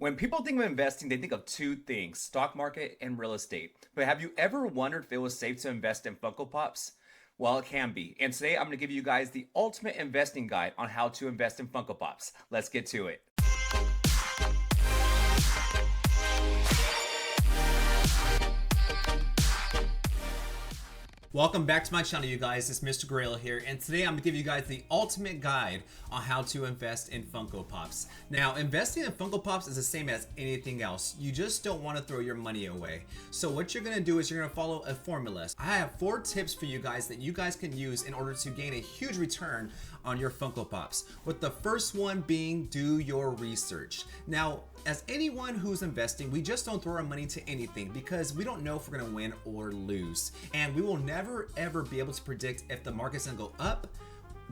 When people think of investing, they think of two things, stock market and real estate. But have you ever wondered if it was safe to invest in Funko Pops? Well, it can be. And today I'm going to give you guys the ultimate investing guide on how to invest in Funko Pops. Let's get to it. Welcome back to my channel, you guys. It's Mr. Grail here, and today I'm gonna give you guys the ultimate guide on how to invest in Funko Pops. Now, investing in Funko Pops is the same as anything else. You just don't want to throw your money away. So what you're gonna do is you're gonna follow a formula. I have 4 tips for you guys that you guys can use in order to gain a huge return on your Funko Pops. With the first one being do your research. Now, as anyone who's investing, we just don't throw our money to anything because we don't know if we're gonna win or lose. And we will never ever be able to predict if the market's gonna go up,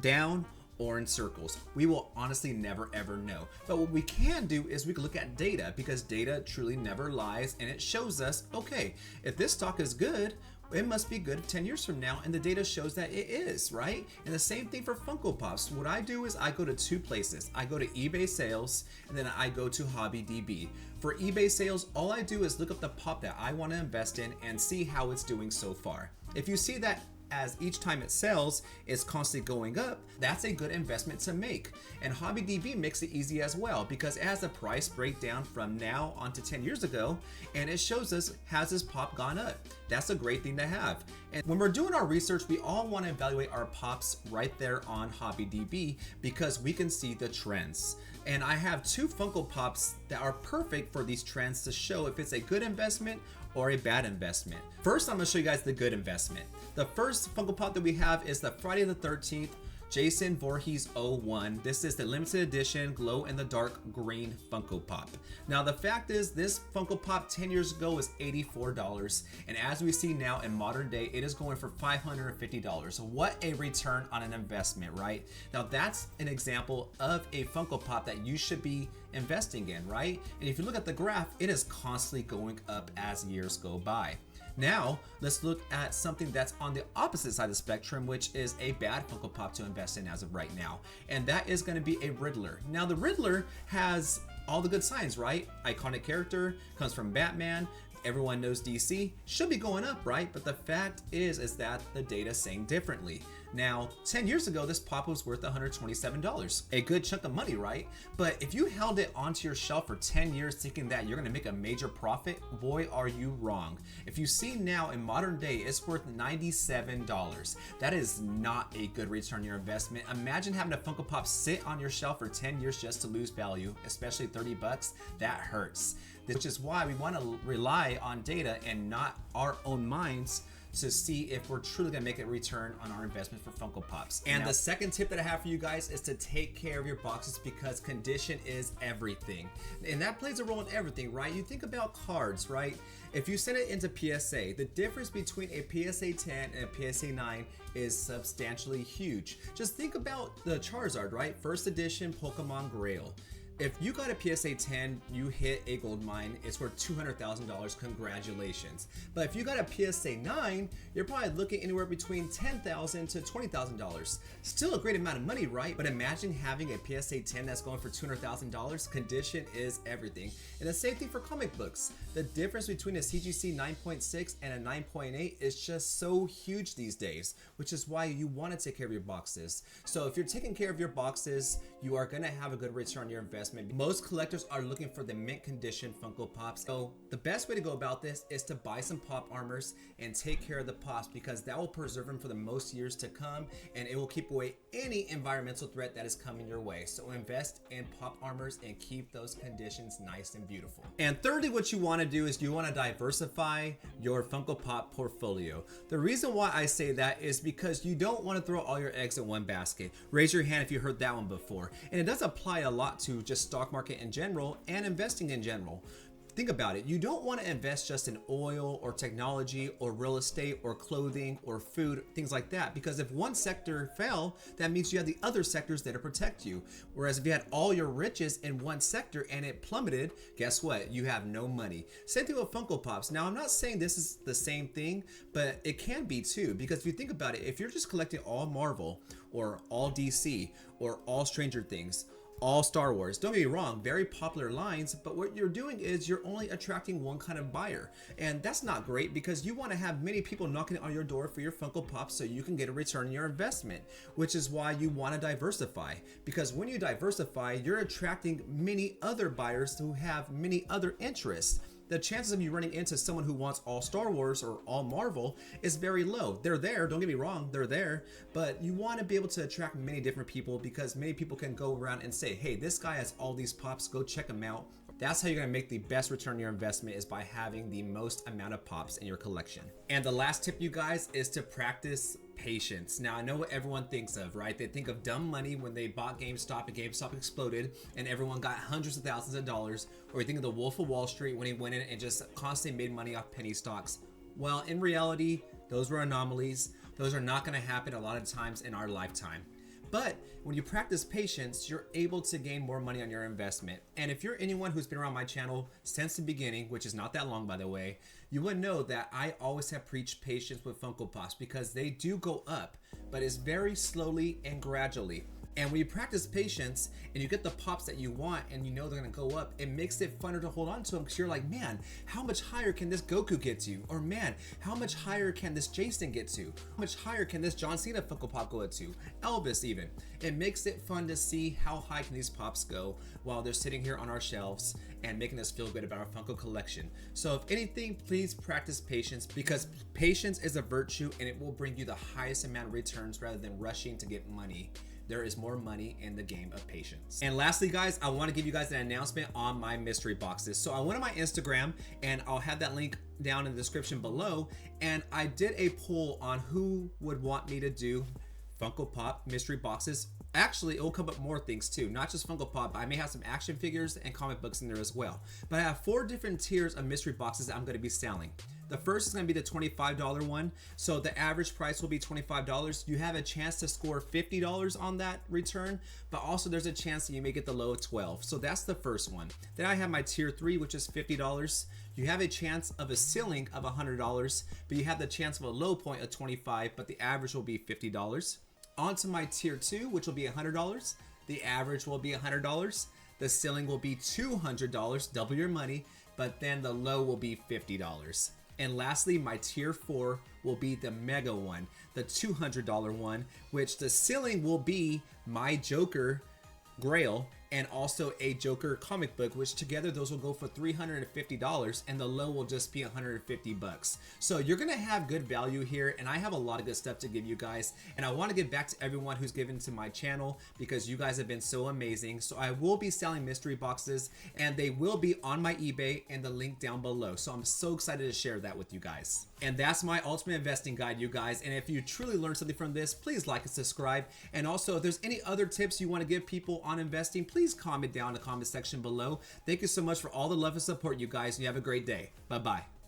down, or in circles. We will honestly never ever know. But what we can do is we can look at data, because data truly never lies, and it shows us, okay, if this stock is good, it must be good 10 years from now, and the data shows that it is, right? And the same thing for Funko Pops. What I do is I go to 2 places. I go to eBay sales, and then I go to HobbyDB. For eBay sales, all I do is look up the pop that I want to invest in and see how it's doing so far. If you see that as each time it sells, it's constantly going up, that's a good investment to make. And HobbyDB makes it easy as well, because it has a price breakdown from now on to 10 years ago, and it shows us, has this pop gone up? That's a great thing to have. And when we're doing our research, we all want to evaluate our pops right there on HobbyDB because we can see the trends. And I have 2 Funko Pops that are perfect for these trends to show if it's a good investment or a bad investment. First, I'm gonna show you guys the good investment. The first Funko Pop that we have is the Friday the 13th Jason Voorhees 01. This is the limited edition glow in the dark green Funko Pop. Now the fact is, this Funko Pop 10 years ago was $84, and as we see now in modern day, it is going for $550. What a return on an investment, right? Now that's an example of a Funko Pop that you should be investing in, right? And if you look at the graph, it is constantly going up as years go by. Now, let's look at something that's on the opposite side of the spectrum, which is a bad Funko Pop to invest in as of right now. And that is going to be a Riddler. Now, the Riddler has all the good signs, right? Iconic character, comes from Batman. Everyone knows DC, should be going up, right? But the fact is that the data is saying differently. Now, 10 years ago, this pop was worth $127. A good chunk of money, right? But if you held it onto your shelf for 10 years thinking that you're gonna make a major profit, boy, are you wrong. If you see now in modern day, it's worth $97. That is not a good return on your investment. Imagine having a Funko Pop sit on your shelf for 10 years just to lose value, especially 30 bucks. That hurts. Which is why we want to rely on data and not our own minds to see if we're truly gonna make a return on our investment for Funko Pops. And the second tip that I have for you guys is to take care of your boxes, because condition is everything. And that plays a role in everything, right? You think about cards, right? If you send it into PSA, the difference between a PSA 10 and a PSA 9 is substantially huge. Just think about the Charizard, right? First edition Pokemon Grail. If you got a PSA 10, you hit a gold mine, it's worth $200,000, congratulations. But if you got a PSA 9, you're probably looking anywhere between $10,000 to $20,000. Still a great amount of money, right? But imagine having a PSA 10 that's going for $200,000, condition is everything. And the same thing for comic books. The difference between a CGC 9.6 and a 9.8 is just so huge these days, which is why you want to take care of your boxes. So if you're taking care of your boxes, you are gonna have a good return on your investment. Most collectors are looking for the mint condition Funko Pops. So the best way to go about this is to buy some pop armors and take care of the pops, because that will preserve them for the most years to come, and it will keep away any environmental threat that is coming your way. So invest in pop armors and keep those conditions nice and beautiful. And thirdly, what you want to do is you want to diversify your Funko Pop portfolio. The reason why I say that is because you don't want to throw all your eggs in one basket. Raise your hand if you heard that one before. And it does apply a lot to just stock market in general and investing in general. Think about it. You don't want to invest just in oil or technology or real estate or clothing or food, things like that, because if one sector fell, that means you have the other sectors there to protect you. Whereas if you had all your riches in one sector and it plummeted, guess what? You have no money. Same thing with Funko Pops. Now, I'm not saying this is the same thing, but it can be too, because if you think about it, if you're just collecting all Marvel or all DC or all Stranger Things, all Star Wars. Don't get me wrong, very popular lines, but what you're doing is you're only attracting one kind of buyer. And that's not great because you want to have many people knocking on your door for your Funko Pops so you can get a return on your investment, which is why you want to diversify. Because when you diversify, you're attracting many other buyers who have many other interests. The chances of you running into someone who wants all Star Wars or all Marvel is very low. They're there, don't get me wrong, they're there, but you want to be able to attract many different people because many people can go around and say, hey, this guy has all these pops, go check them out. That's how you're gonna make the best return on your investment, is by having the most amount of pops in your collection. And the last tip, you guys, is to practice patience. Now, I know what everyone thinks of, right? They think of dumb money when they bought GameStop and GameStop exploded and everyone got hundreds of thousands of dollars. Or you think of the Wolf of Wall Street when he went in and just constantly made money off penny stocks. Well, in reality, those were anomalies. Those are not gonna happen a lot of times in our lifetime. But when you practice patience, you're able to gain more money on your investment. And if you're anyone who's been around my channel since the beginning, which is not that long, by the way, you would know that I always have preached patience with Funko Pops because they do go up, but it's very slowly and gradually. And when you practice patience and you get the pops that you want and you know they're gonna go up, it makes it funner to hold on to them because you're like, man, how much higher can this Goku get to? Or man, how much higher can this Jason get to? How much higher can this John Cena Funko Pop go to? Elvis even. It makes it fun to see how high can these pops go while they're sitting here on our shelves and making us feel good about our Funko collection. So if anything, please practice patience because patience is a virtue and it will bring you the highest amount of returns rather than rushing to get money. There is more money in the game of patience. And lastly, guys, I want to give you guys an announcement on my mystery boxes. So I went on my Instagram and I'll have that link down in the description below. And I did a poll on who would want me to do Funko Pop mystery boxes. Actually, it will come up more things too, not just Funko Pop. I may have some action figures and comic books in there as well. But I have 4 different tiers of mystery boxes that I'm going to be selling. The first is going to be the $25 one. So the average price will be $25. You have a chance to score $50 on that return, but also there's a chance that you may get the low of $12. So that's the first one. Then I have my tier 3, which is $50. You have a chance of a ceiling of $100, but you have the chance of a low point of $25, but the average will be $50. On to my tier 2, which will be $100. The average will be $100. The ceiling will be $200, double your money, but then the low will be $50. And lastly, my tier 4 will be the mega one, the $200 one, which the ceiling will be my Joker Grail and also a Joker comic book, which together those will go for $350, and the low will just be $150. So you're gonna have good value here, and I have a lot of good stuff to give you guys, and I want to give back to everyone who's given to my channel because you guys have been so amazing. So I will be selling mystery boxes, and they will be on my eBay and the link down below. So I'm so excited to share that with you guys. And that's my ultimate investing guide, you guys. And if you truly learned something from this, please like and subscribe. And also, if there's any other tips you want to give people on investing, please comment down in the comment section below. Thank you so much for all the love and support, you guys, and you have a great day. Bye-bye.